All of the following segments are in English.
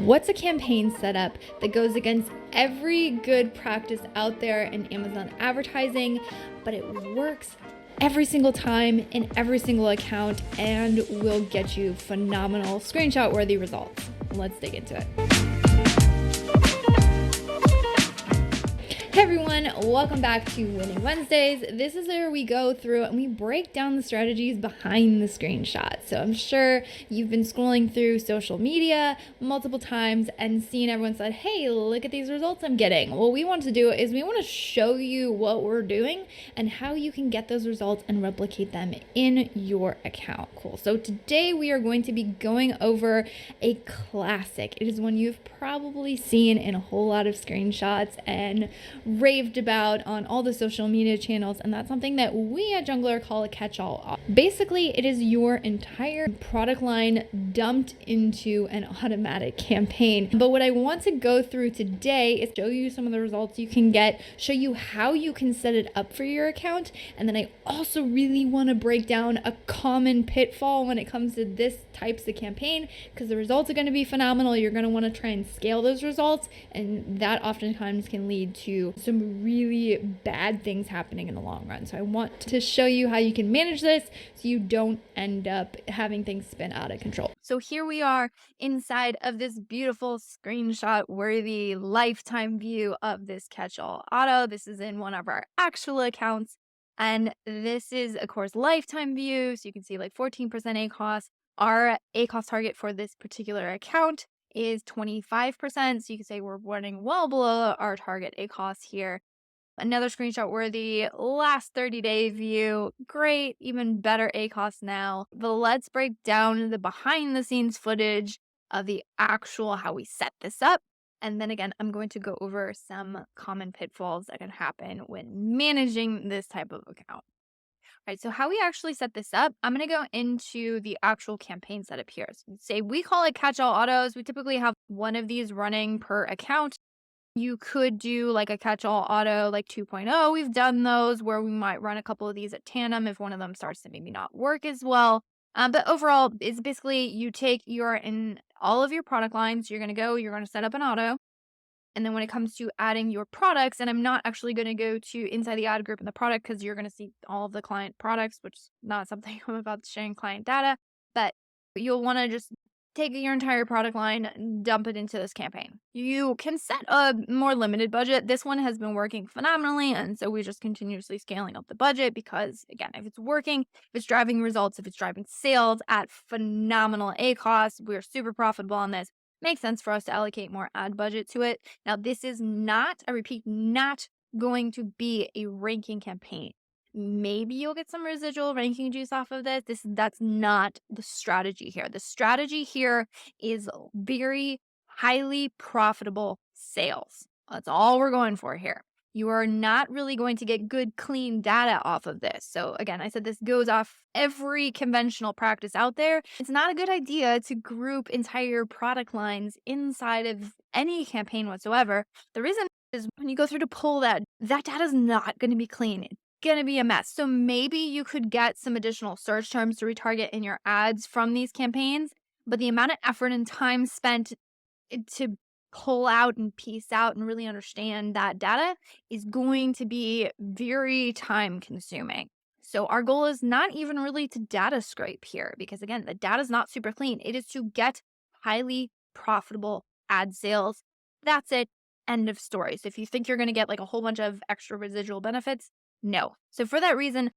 What's a campaign setup that goes against every good practice out there in Amazon advertising, but it works every single time in every single account and will get you phenomenal screenshot-worthy results? Let's dig into it. Hey everyone, welcome back to Winning Wednesdays. This is where we go through and we break down the strategies behind the screenshots. So I'm sure you've been scrolling through social media multiple times and seen everyone said, hey, look at these results I'm getting. What we want to do is we want to show you what we're doing and how you can get those results and replicate them in your account. Cool. So today we are going to be going over a classic. It is one you've probably seen in a whole lot of screenshots and raved about on all the social media channels, and that's something that we at Jungler call a catch-all. Basically, it is your entire product line dumped into an automatic campaign. But what I want to go through today is show you some of the results you can get, show you how you can set it up for your account, and then I also really want to break down a common pitfall when it comes to this types of campaign, because the results are going to be phenomenal. You're going to want to try and scale those results, and that oftentimes can lead to some really bad things happening in the long run. So I want to show you how you can manage this so you don't end up having things spin out of control. So here we are inside of this beautiful screenshot worthy lifetime view of this catch-all auto. This is in one of our actual accounts, and this is of course lifetime view, so you can see like 14% ACOS. Our ACOS target for this particular account is 25%. So you can say we're running well below our target ACOS here. Another screenshot worthy last 30-day view. Great, even better ACOS now. But let's break down the behind the scenes footage of the actual how we set this up. And then again, I'm going to go over some common pitfalls that can happen when managing this type of account. Right, so how we actually set this up, I'm going to go into the actual campaign setup here. So say we call it catch-all autos. We typically have one of these running per account. You could do like a catch-all auto like 2.0. We've done those where we might run a couple of these at tandem if one of them starts to maybe not work as well. But overall, it's basically you take in all of your product lines, you're going to set up an auto. And then when it comes to adding your products, and I'm not actually going to go to inside the ad group in the product because you're going to see all of the client products, which is not something I'm about sharing client data, but you'll want to just take your entire product line and dump it into this campaign. You can set a more limited budget. This one has been working phenomenally, and so we're just continuously scaling up the budget because, again, if it's working, if it's driving results, if it's driving sales at phenomenal ACOS, we're super profitable on this. Makes sense for us to allocate more ad budget to it. Now, this is not, I repeat, not going to be a ranking campaign. Maybe you'll get some residual ranking juice off of this. That's not the strategy here. The strategy here is very highly profitable sales. That's all we're going for here. You are not really going to get good, clean data off of this. So again, I said this goes off every conventional practice out there. It's not a good idea to group entire product lines inside of any campaign whatsoever. The reason is when you go through to pull that data is not going to be clean. It's going to be a mess. So maybe you could get some additional search terms to retarget in your ads from these campaigns, but the amount of effort and time spent to pull out and piece out and really understand that data is going to be very time consuming. So our goal is not even really to data scrape here because again, the data is not super clean. It is to get highly profitable ad sales. That's it. End of story. So if you think you're going to get like a whole bunch of extra residual benefits, no. So for that reason,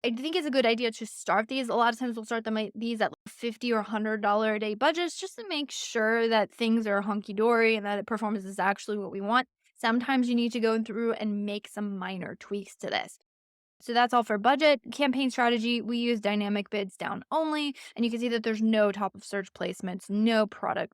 I think it's a good idea to start these. A lot of times we'll start these at $50 or $100 a day budgets just to make sure that things are hunky-dory and that the performance is actually what we want. Sometimes you need to go through and make some minor tweaks to this. So that's all for budget. Campaign strategy, we use dynamic bids down only, and you can see that there's no top of search placements, no product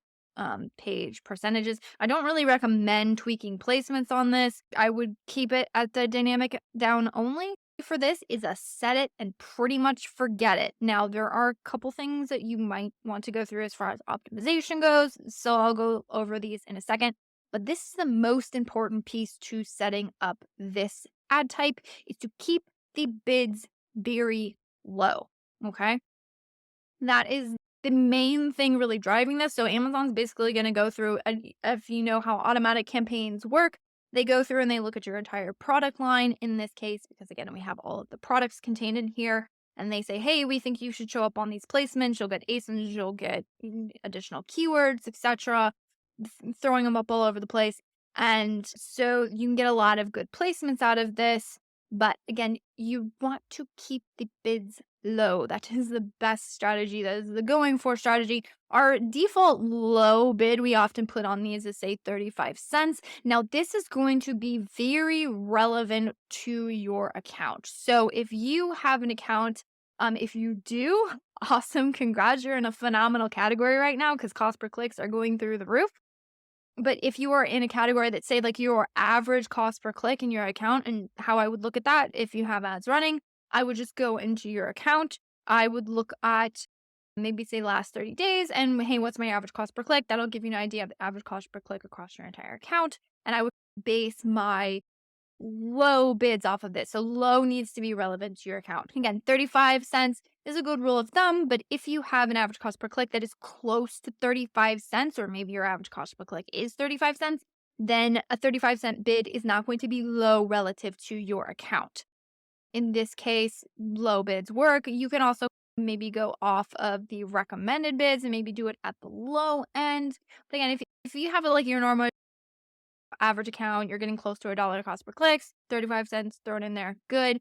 page percentages. I don't really recommend tweaking placements on this. I would keep it at the dynamic down only. For this is a set it and pretty much forget it. Now, there are a couple things that you might want to go through as far as optimization goes, so I'll go over these in a second. But this is the most important piece to setting up this ad type is to keep the bids very low, okay? That is the main thing really driving this. So Amazon's basically going to go through, if you know how automatic campaigns work, they go through and they look at your entire product line in this case, because again, we have all of the products contained in here. And they say, hey, we think you should show up on these placements. You'll get ASINs, you'll get additional keywords, etc. Throwing them up all over the place. And so you can get a lot of good placements out of this. But again, you want to keep the bids low. That is the best strategy. That is the going for strategy. Our default low bid we often put on these is say 35 cents. Now, this is going to be very relevant to your account. So if you have an account, if you do, awesome, congrats, you're in a phenomenal category right now because cost per clicks are going through the roof. But if you are in a category that say like your average cost per click in your account, and how I would look at that if you have ads running, I would just go into your account. I would look at maybe say last 30 days and hey, what's my average cost per click? That'll give you an idea of the average cost per click across your entire account. And I would base my low bids off of this. So low needs to be relevant to your account. Again, 35 cents is a good rule of thumb, but if you have an average cost per click that is close to 35 cents, or maybe your average cost per click is 35 cents, then a 35-cent bid is not going to be low relative to your account. In this case, low bids work. You can also maybe go off of the recommended bids and maybe do it at the low end. But again, if you have like your normal average account, you're getting close to $1 cost per clicks, 35 cents, throw it in there, good.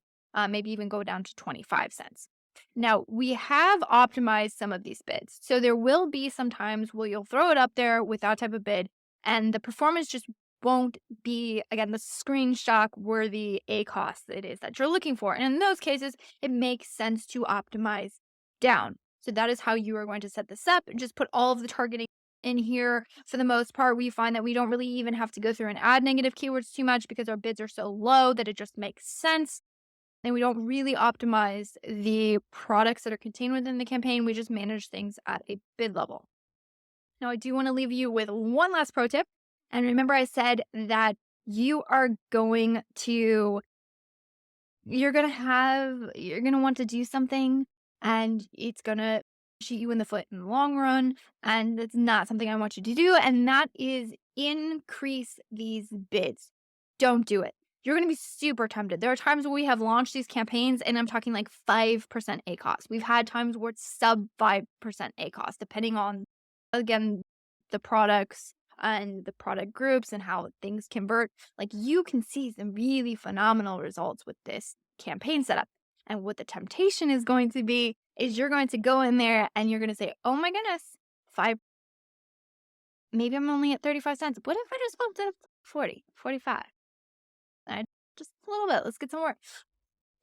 Maybe even go down to 25 cents. Now, we have optimized some of these bids. So there will be some times where you'll throw it up there with that type of bid, and the performance just won't be, again, the screenshot worthy ACoS it is that you're looking for. And in those cases, it makes sense to optimize down. So that is how you are going to set this up. Just put all of the targeting in here. For the most part, we find that we don't really even have to go through and add negative keywords too much because our bids are so low that it just makes sense. And we don't really optimize the products that are contained within the campaign. We just manage things at a bid level. Now, I do want to leave you with one last pro tip. And remember, I said that you're going to want to do something and it's going to shoot you in the foot in the long run. And that's not something I want you to do. And that is increase these bids. Don't do it. You're going to be super tempted. There are times where we have launched these campaigns and I'm talking like 5% ACoS. We've had times where it's sub 5% ACoS, depending on, again, the products and the product groups and how things convert. Like you can see some really phenomenal results with this campaign setup. And what the temptation is going to be is you're going to go in there and you're going to say, oh my goodness, maybe I'm only at 35 cents. What if I just bumped it up to 40, 45? Just a little bit. Let's get some more.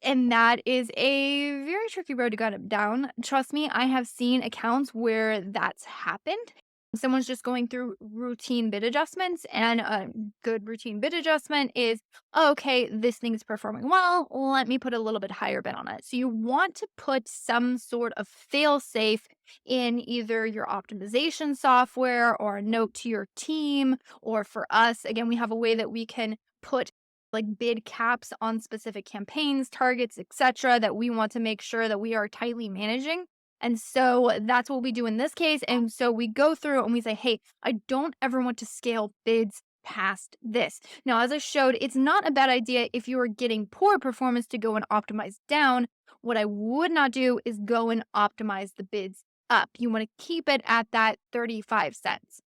And that is a very tricky road to go down. Trust me, I have seen accounts where that's happened. Someone's just going through routine bid adjustments, and a good routine bid adjustment is, okay, this thing's performing well. Let me put a little bit higher bid on it. So you want to put some sort of fail safe in either your optimization software or a note to your team. Or for us, again, we have a way that we can put like bid caps on specific campaigns, targets, etc., that we want to make sure that we are tightly managing. And so that's what we do in this case. And so we go through and we say, hey, I don't ever want to scale bids past this. Now, as I showed, it's not a bad idea if you are getting poor performance to go and optimize down. What I would not do is go and optimize the bids up. You want to keep it at that 35 cents.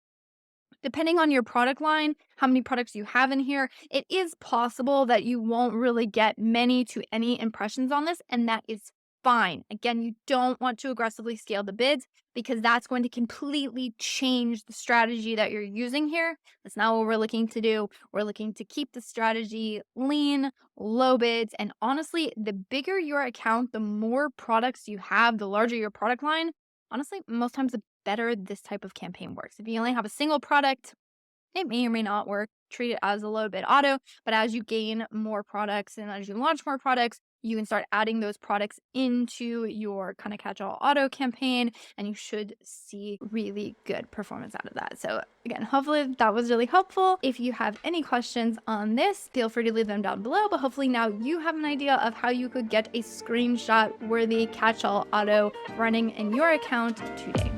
Depending on your product line, how many products you have in here, it is possible that you won't really get many to any impressions on this, and that is fine. Again, you don't want to aggressively scale the bids because that's going to completely change the strategy that you're using here. That's not what we're looking to do. We're looking to keep the strategy lean, low bids, and honestly, the bigger your account, the more products you have, the larger your product line, honestly, most times the better this type of campaign works. If you only have a single product, it may or may not work. Treat it as a low bid auto, but as you gain more products and as you launch more products, you can start adding those products into your kind of catch-all auto campaign, and you should see really good performance out of that. So again, hopefully that was really helpful. If you have any questions on this, feel free to leave them down below, but hopefully now you have an idea of how you could get a screenshot worthy catch-all auto running in your account today.